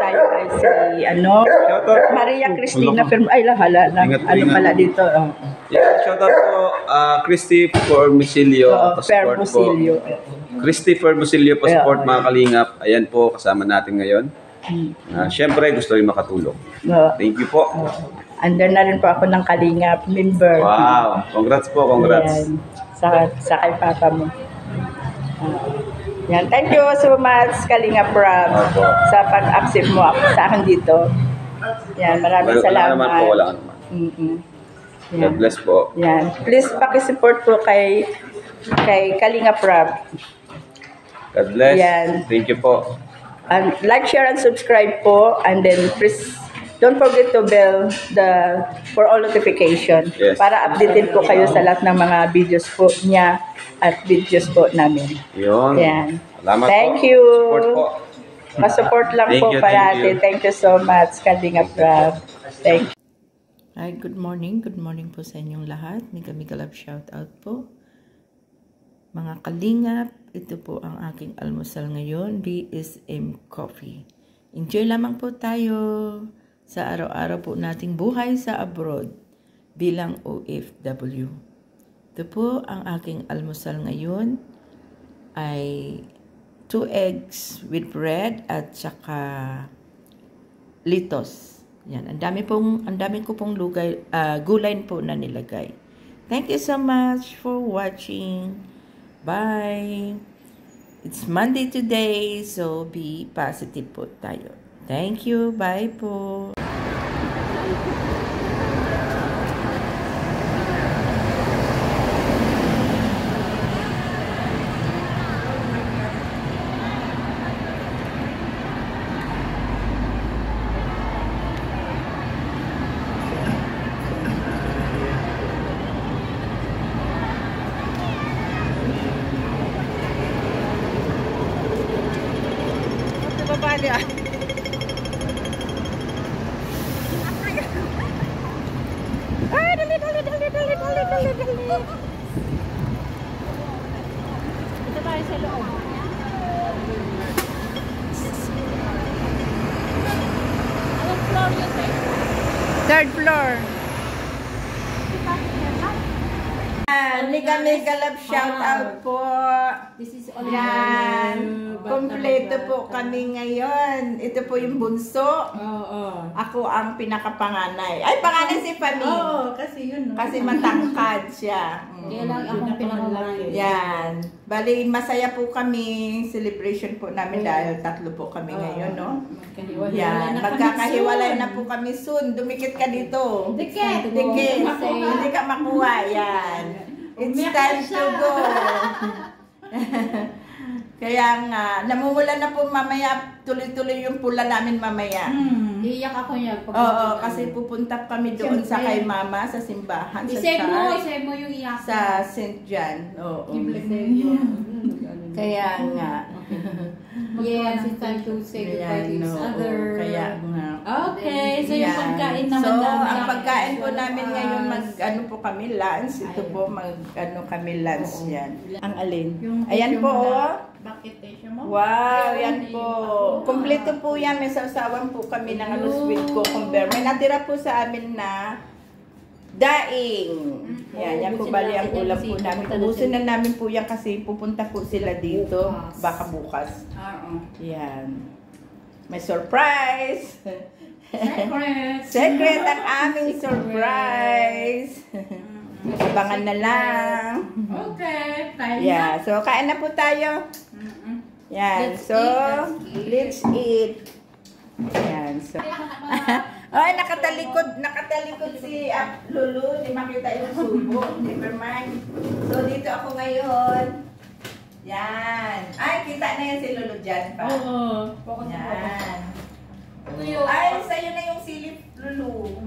tayo ay si Maria Cristina ay lahala lang. Ano pala dito? Yeah, shoutout po Christy Fermusilio. Fermusilio. Christy Fermusilio po support mga kalingap. Ayan po, kasama natin ngayon. Siyempre, gusto rin makatulong. Thank you po. Under na rin po ako ng Kalingap member. Wow, congrats po, congrats. Yan. Sa kay Papa mo. Yan. Thank you so much, Kalingap Rob, sa pag-accept mo sa akin dito. Yan, maraming salamat. Wala naman po, wala naman. God bless po. Yan. Please pakisupport po kay Kalingap Rob. God bless. Yan. Thank you po. And like, share, and subscribe po. And then please don't forget to bell for all notification. Yes. Para updated po kayo sa lahat ng mga videos po niya at videos po namin. Yun. Yan. Salamat Thank po. you. Support po. Support lang po parati. Thank you so much, Kalingap Rob. Thank you. Hi, good morning. Good morning po sa inyong lahat. Mega love shout out po. Mga kalingap, ito po ang aking almusal ngayon, BSM Coffee. Enjoy lamang po tayo sa araw-araw po nating buhay sa abroad bilang OFW. Ito po ang aking almusal ngayon ay 2 eggs with bread at saka litos. Yan, ang dami ko pong gulay po na nilagay. Thank you so much for watching. Bye! It's Monday today, so be positive po tayo. Thank you. Bye po. Ay, dali. Ito tayo sa loob. Anong floor yun, eh? 3rd floor. Mega love shout out po. This is yan. Kompleto po kami ngayon. Ito po yung bunso. Ako ang pinakapanganay. Ay, panganay si Fanny. Oo, kasi yun. No? Kasi matangkad siya. Kaya lang akong pinakamalaki. Yan. Bali, masaya po kami. Celebration po namin dahil 3 po kami ngayon, no? Yan. Magkakahiwalay na po kami soon. Dumikit ka dito. Dikit. Hindi ka makuha. Yan. It's time to go. Kaya nga, namumula na po mamaya, tuloy-tuloy yung pula namin mamaya. Iiyak ako niya. Oo, kasi pupunta kami doon sa kay mama, sa simbahan. Isave mo yung iyak. Sa St. John. Oo. Kaya nga. Yes, it's time to say goodbye to each other. Kaya nga. Okay, so yung pagkain naman namin. So, ang pagkain po namin ngayon, mag-ano po kami, lunch. Ito po, mag-ano kami, lunch yan. Ang alin? Ayan po, oh. Bakit mo? Wow, yan po. Kompleto po yan. May sausawan po kami ng sweet cucumber. May natira po sa amin na daing. Yan po bali ang ulam po namin. Ubusin na namin po yan kasi pupunta po sila dito. Baka bukas. Yan. May surprise. Secret ang aming surprise. Abangan na lang. Okay. Yeah, so kain na po tayo. Yan, so let's eat. Yan, so. Ay, nakatalikod si Lulu. Hindi makita yung subo. Never mind. So, dito ako ngayon. Yan. Ay, kita na yan si Lulu dyan pa. Oo. Yan. Ay, sa'yo na yung silip, Lulu.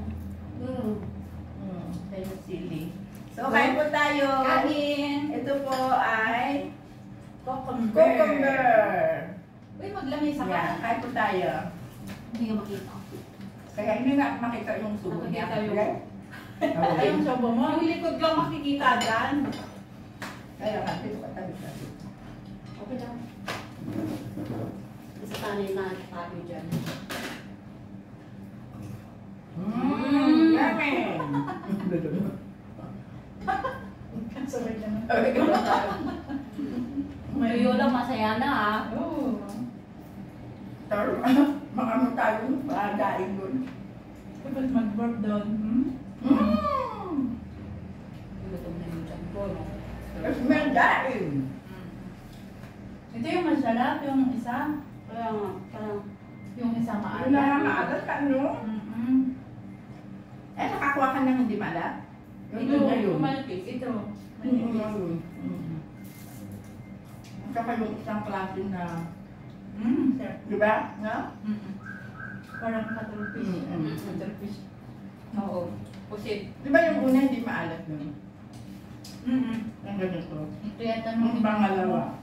Sa'yo yung silip. So, kain po tayo. Kain. Ito po ay Cucumber. Uy, maglamay sa kain. Kain po tayo. Hindi ka makita. Kaya hindi nga makita yung subo niya. Ay, yung subo mo. Yung likod lang makikita dyan. Kaya nga, dito ka tabi. Okay lang. Isa tanay na tayo dyan. Sabay ka na. Tuyo lang, masaya na ah. Oo. Taro, makamo tayo, pagain doon. Dapat mag-work doon. Gutom na yung tiyan ko, no? Tapos may daing. Ito yung masarap, yung isa. Kaya nga, parang Yung isa maalat. Yung nakakaalat ka, no? Eh, nakakuha ka ng hindi maalat? ito, Yun na yun. malapis. Ito. Yun na yun. At saka yung isang klase na, Sir. di ba? No? Parang katulpis. Katulpis. Oo. Pusit. Di ba yung una hindi maalat nun? Yung ganito. Ito yata Yung pangalawa.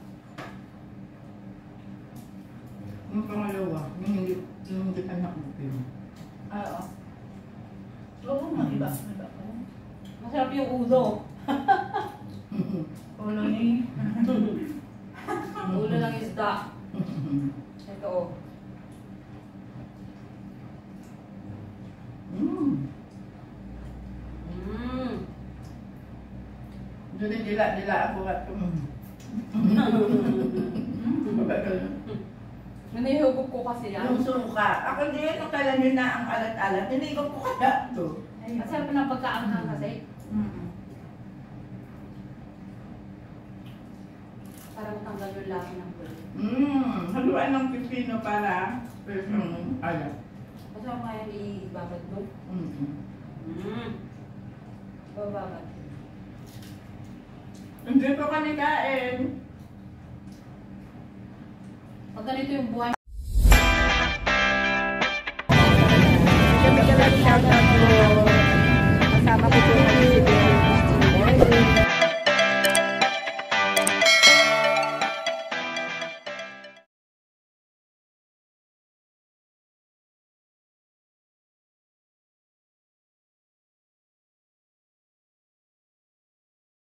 Yung pangalawa, yung hindi ka nakupin. Oo. Oo nga, iba. Iba pa. Masarap yung ulo. Ulo ni. Ulo ng isda. Ito oh. Doon yung dila ako at Nanihugog ko kasi yan. yung suka. Ako din, kung kailan yun na ang alat-alat, hindi ko po kaya ito. Masarap na pagkaanghang kasi. Para matanggal yung laki ng ulo. Haluan ng pipino para yung alat. Masarap nga yan ibabad mo. Bababad. Hindi ko kami kain. Pag ganito yung buhay